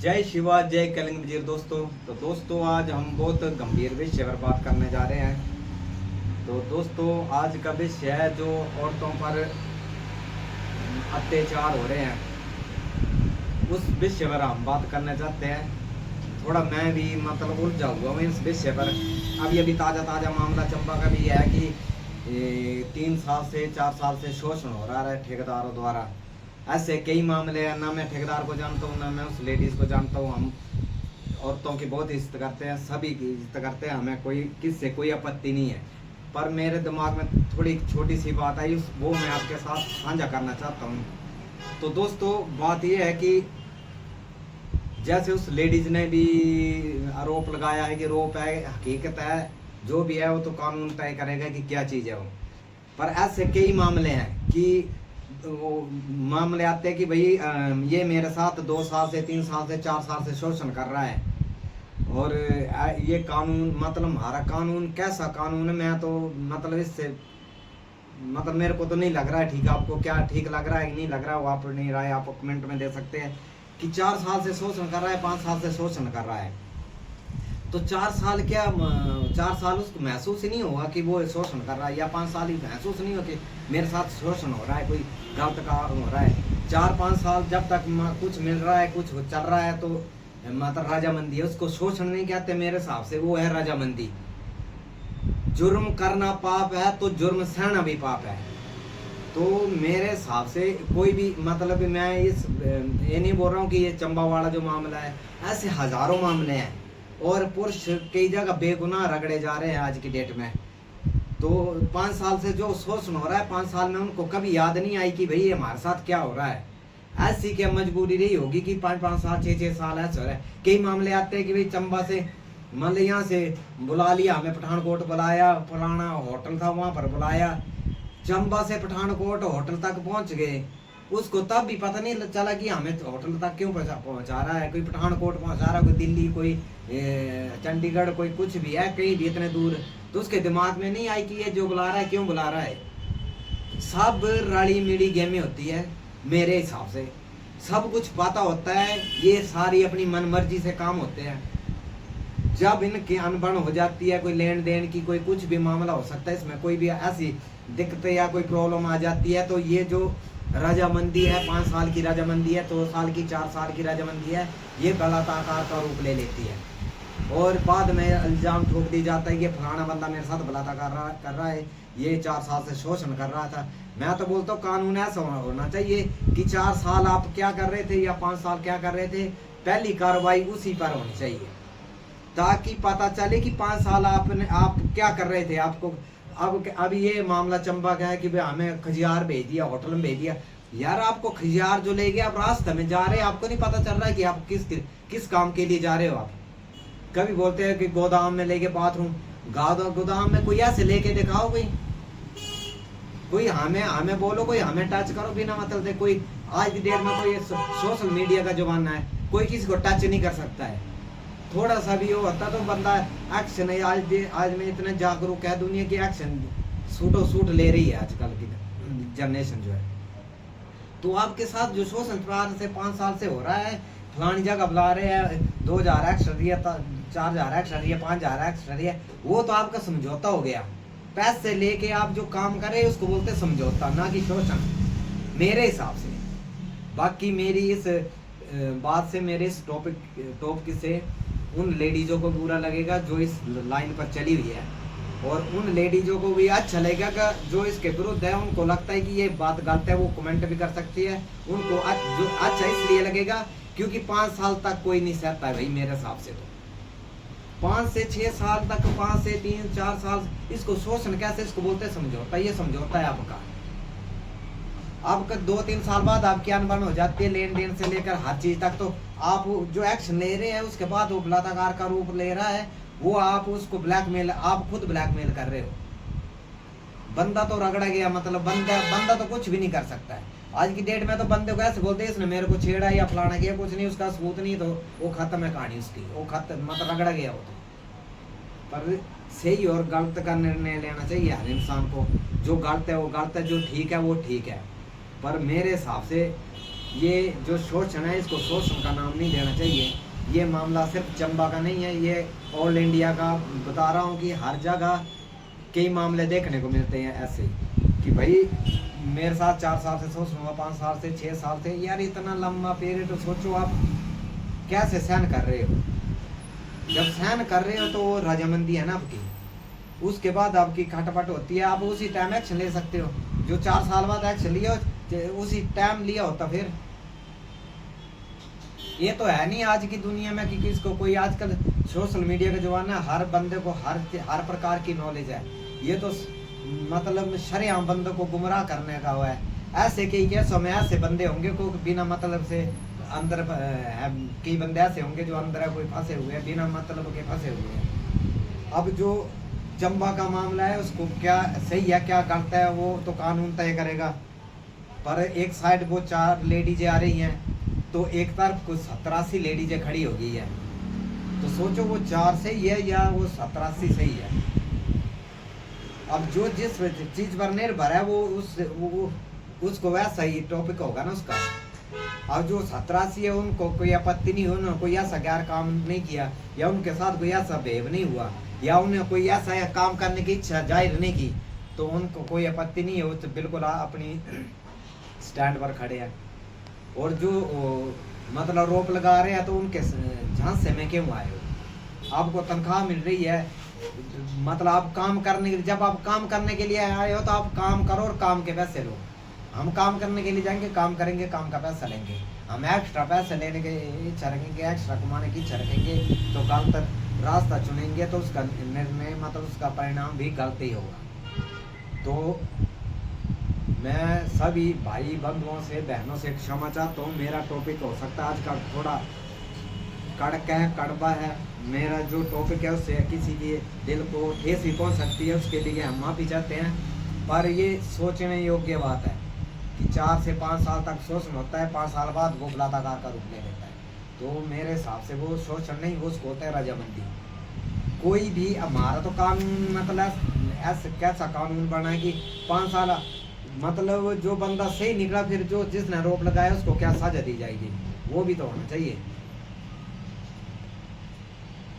जय शिवा जय कलिंग वजीर दोस्तों। तो दोस्तों आज हम बहुत गंभीर विषय पर बात करने जा रहे हैं। तो दोस्तों आज का विषय है जो औरतों पर अत्याचार हो रहे हैं, उस विषय पर हम बात करना चाहते हैं। थोड़ा मैं भी मतलब उलझा हुआ हूँ इस विषय पर। अभी ताज़ा मामला चंबा का भी है कि 3 साल से 4 साल से शोषण हो रहा है ठेकेदारों द्वारा। ऐसे कई मामले हैं, ना मैं ठेकेदार को जानता हूँ ना मैं उस लेडीज़ को जानता हूँ। हम औरतों की बहुत इज्जत करते हैं, सभी की इज्जत करते हैं, हमें कोई किससे कोई आपत्ति नहीं है। पर मेरे दिमाग में थोड़ी छोटी सी बात आई, वो मैं आपके साथ साझा करना चाहता हूँ। तो दोस्तों बात यह है कि जैसे उस लेडीज़ ने भी आरोप लगाया है कि रोप है, हकीकत है, जो भी है वो तो कानून तय करेगा कि क्या चीज़ है वो। पर ऐसे कई मामले हैं कि वो मामले आते हैं कि भाई ये मेरे साथ 2 साल से 3 साल से 4 साल से शोषण कर रहा है। और ये कानून मतलब हमारा कानून कैसा कानून है, मैं तो मतलब इससे मतलब मेरे को तो नहीं लग रहा है ठीक। आपको क्या ठीक लग रहा है कि नहीं लग रहा है वो आप अपनी राय आप कमेंट में दे सकते हैं कि 4 साल से शोषण कर रहा है, 5 साल से शोषण कर रहा है। तो 4 साल क्या 4 साल उसको महसूस ही नहीं होगा कि वो शोषण कर रहा है, या 5 साल ही महसूस नहीं हो कि मेरे साथ शोषण हो रहा है, कोई गलत काम हो रहा है। 4-5 साल जब तक कुछ मिल रहा है, कुछ चल रहा है, तो मतलब रजामंदी है, उसको शोषण नहीं कहते मेरे हिसाब से, वो है रजामंदी। जुर्म करना पाप है तो जुर्म सहना भी पाप है। तो मेरे हिसाब से कोई भी मतलब मैं ये नहीं बोल रहा हूँ कि ये चंबा वाला जो मामला है, ऐसे हजारों मामले हैं और पुरुष कई जगह बेगुनाह रगड़े जा रहे हैं आज की डेट में। तो 5 साल से जो शोषण हो रहा है, 5 साल में उनको कभी याद नहीं आई कि भाई हमारे साथ क्या हो रहा है। ऐसी क्या मजबूरी रही होगी कि 5-5 साल 6-6 साल ऐसा हो रहा है। कई मामले आते हैं कि भाई चंबा से मान लो यहाँ से बुला लिया, हमें पठानकोट बुलाया, फलाना होटल था वहाँ पर बुलाया, चंबा से पठानकोट होटल तक पहुँच गए, उसको तब भी पता नहीं चला कि हमें होटल तक क्यों पहुँचा रहा है। कोई पठानकोट पहुँचा रहा है, कोई दिल्ली, कोई चंडीगढ़, कोई कुछ भी है, कहीं भी इतने दूर। तो उसके दिमाग में नहीं आई कि ये जो बुला रहा है क्यों बुला रहा है। सब रली मिली गेमें होती है मेरे हिसाब से, सब कुछ पता होता है, ये सारी अपनी मन मर्जी से काम होते हैं। जब इनकी अनबन हो जाती है, कोई लेन देन की कोई कुछ भी मामला हो सकता है, इसमें कोई भी ऐसी दिक्कत या कोई प्रॉब्लम आ जाती है, तो ये जो रजामंदी है, 5 साल की रजामंदी है, 2 साल की, 4 साल की रजामंदी है, ये गलत आकार का रूप ले लेती है। और बाद में इल्ज़ाम ठोक दी जाता है कि फलाना बंदा मेरे साथ बलात्कार कर रहा है, ये 4 साल से शोषण कर रहा था। मैं तो बोलता हूँ कानून ऐसा होना चाहिए कि 4 साल आप क्या कर रहे थे या 5 साल क्या कर रहे थे, पहली कार्रवाई उसी पर होनी चाहिए, ताकि पता चले कि 5 साल आप क्या कर रहे थे। आपको अब ये मामला चंबा का है कि भाई हमें खजियार भेज दिया, होटल में भेज दिया। यार आपको खजियार जो ले गया, आप रास्ते में जा रहे हैं, आपको नहीं पता चल रहा है कि आप किस काम के लिए जा रहे हो। आप कभी बोलते हैं कि गोदाम में लेके बाथरूम, गोदाम में कोई ऐसे लेके दिखाओ, कोई हमें बोलो, कोई हमें टच करो बिना मतलब से। कोई आज की डेट में कोई सोशल मीडिया का जमाना है, कोई किसी को टच नहीं कर सकता है। थोड़ा सा भी वो होता तो बंदा एक्शन है। आज में इतने जागरूक है दुनिया की, एक्शन सूट ले रही है आजकल की जनरेशन जो है। तो आपके साथ जो शोषण 5 साल से हो रहा है, फलानी जगह बुला रहे हैं, 2000 एक्स्ट्रा दिया, 4000 एक्स्ट्रा दिया, 5000 एक्स्ट्रा दिया, वो तो आपका समझौता हो गया। पैसे लेके आप जो काम कर रहे हैं उसको बोलते समझौता, ना कि शोषण मेरे हिसाब से। बाकी मेरी इस बात से, मेरे इस टॉपिक से उन लेडीज़ों को बुरा लगेगा जो इस लाइन पर चली हुई है, और उन लेडीज़ों को भी अच्छा लगेगा जो इसके विरुद्ध है। उनको लगता है कि ये बात गलत है, वो कमेंट भी कर सकती है। उनको जो अच्छा इसलिए लगेगा क्योंकि 5 साल तक कोई नहीं सहता है भाई मेरे हिसाब से। तो 5 से 6 साल तक, 5 से 3-4 साल, इसको शोषण कैसे, इसको बोलते समझौता। ये समझौता है आपका। आपका 2-3 साल बाद आपकी अनबन हो जाती है, लेन देन से लेकर हर चीज तक। तो आप जो एक्शन ले रहे हैं उसके बाद वो बलात्कार का रूप ले रहा है, वो आप उसको ब्लैकमेल, आप खुद ब्लैकमेल कर रहे हो। बंदा तो रगड़ा गया, मतलब बंदा तो कुछ भी नहीं कर सकता है। आज की डेट में तो बंदे को ऐसे बोलते हैं इसने मेरे को छेड़ा या फलाना किया, कुछ नहीं, उसका सबूत नहीं, तो वो खत्म है कहानी उसकी, वो खत्म, मतलब रगड़ा गया वो तो। पर सही और गलत का निर्णय लेना चाहिए हर इंसान को। जो गलत है वो गलत है, जो ठीक है वो ठीक है। पर मेरे हिसाब से ये जो शोषण है इसको शोषण का नाम नहीं देना चाहिए। ये मामला सिर्फ चंबा का नहीं है, ये ऑल इंडिया का बता रहा हूँ कि हर जगह कई मामले देखने को मिलते हैं ऐसे कि भाई मेरे साथ 4 साल से शोषण हुआ, 5 साल से, 6 साल से। यार इतना लंबा पीरियड तो सोचो आप कैसे सहन कर रहे हो। जब सहन कर रहे हो तो वो रजामंदी है ना आपकी, उसके बाद आपकी खटपट होती है, आप उसी टाइम एक्शन ले सकते हो। जो 4 साल बाद एक्शन लिया उसी टाइम लिया होता फिर। ये तो है नहीं आज की दुनिया में कि किसको कोई, आजकल सोशल मीडिया का जमाना है, हर बंदे को हर प्रकार की नॉलेज है। ये तो मतलब शरेआम बंदों को गुमराह करने का हुआ है। ऐसे कई केसों में ऐसे बंदे होंगे को बिना मतलब से अंदर कई बंदे ऐसे होंगे जो अंदर कोई फंसे हुए हैं, बिना मतलब के फंसे हुए हैं। अब जो चंबा का मामला है उसको क्या सही है क्या गलत है वो तो कानून तय करेगा। पर एक साइड वो 4 लेडीजें आ रही हैं तो एक तरफ कुछ 87 लेडीजें खड़ी हो गई है। तो सोचो वो 4 सही है या वो 87 सही है। अब जो जिस चीज पर निर्भर है वो उसको वैसा ही टॉपिक होगा ना उसका। अब जो 87 है उनको कोई आपत्ति नहीं, उन्होंने कोई ऐसा गैर काम नहीं किया या उनके साथ कोई ऐसा भेद नहीं हुआ या उन्हें कोई ऐसा काम करने की इच्छा जाहिर नहीं की, तो उनको कोई आपत्ति नहीं है, वो तो बिल्कुल अपनी स्टैंड पर खड़े हैं। और जो मतलब रोप लगा रहे हैं तो उनके झांसे में क्यों आए हो। आपको तनख्वाह मिल रही है, मतलब आप काम करने, जब आप काम करने के लिए आए हो तो आप काम करो और काम के पैसे लो। हम काम करने के लिए जाएंगे, काम करेंगे, काम का पैसा लेंगे। हम एक्स्ट्रा पैसे लेने की इच्छा रखेंगे, एक्स्ट्रा कमाने की इच्छा रखेंगे तो गलत रास्ता चुनेंगे तो उसका निर्णय मतलब उसका परिणाम भी गलत ही होगा। तो मैं सभी भाई बंधुओं से, बहनों से क्षमा चाहता हूँ। मेरा टॉपिक हो सकता है आज का थोड़ा कड़क है, कड़वा है। मेरा जो टॉपिक है उससे किसी के दिल को ठेस भी पहुँच सकती है, उसके लिए हम माफ़ी चाहते हैं। पर ये सोचने योग्य बात है कि 4 से 5 साल तक शोषण होता है, 5 साल बाद वो बलात्कार का रूप ले लेता है। तो मेरे हिसाब से वो शोषण नहीं, वो उसको होता है रजामंदी। कोई भी हमारा तो कानून मतलब ऐसा कैसा कानून बना है कि 5 साल मतलब जो बंदा सही निकला फिर जो जिसने रोप लगाया उसको क्या सजा दी जाएगी, वो भी तो होना चाहिए।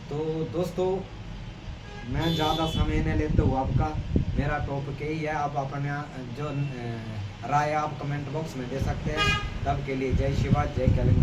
तो दोस्तों मैं ज़्यादा समय नहीं लेता हूँ आपका, मेरा टॉपिक यही है। आप अपने जो राय आप कमेंट बॉक्स में दे सकते हैं। तब के लिए जय शिवा, जय कलिंग।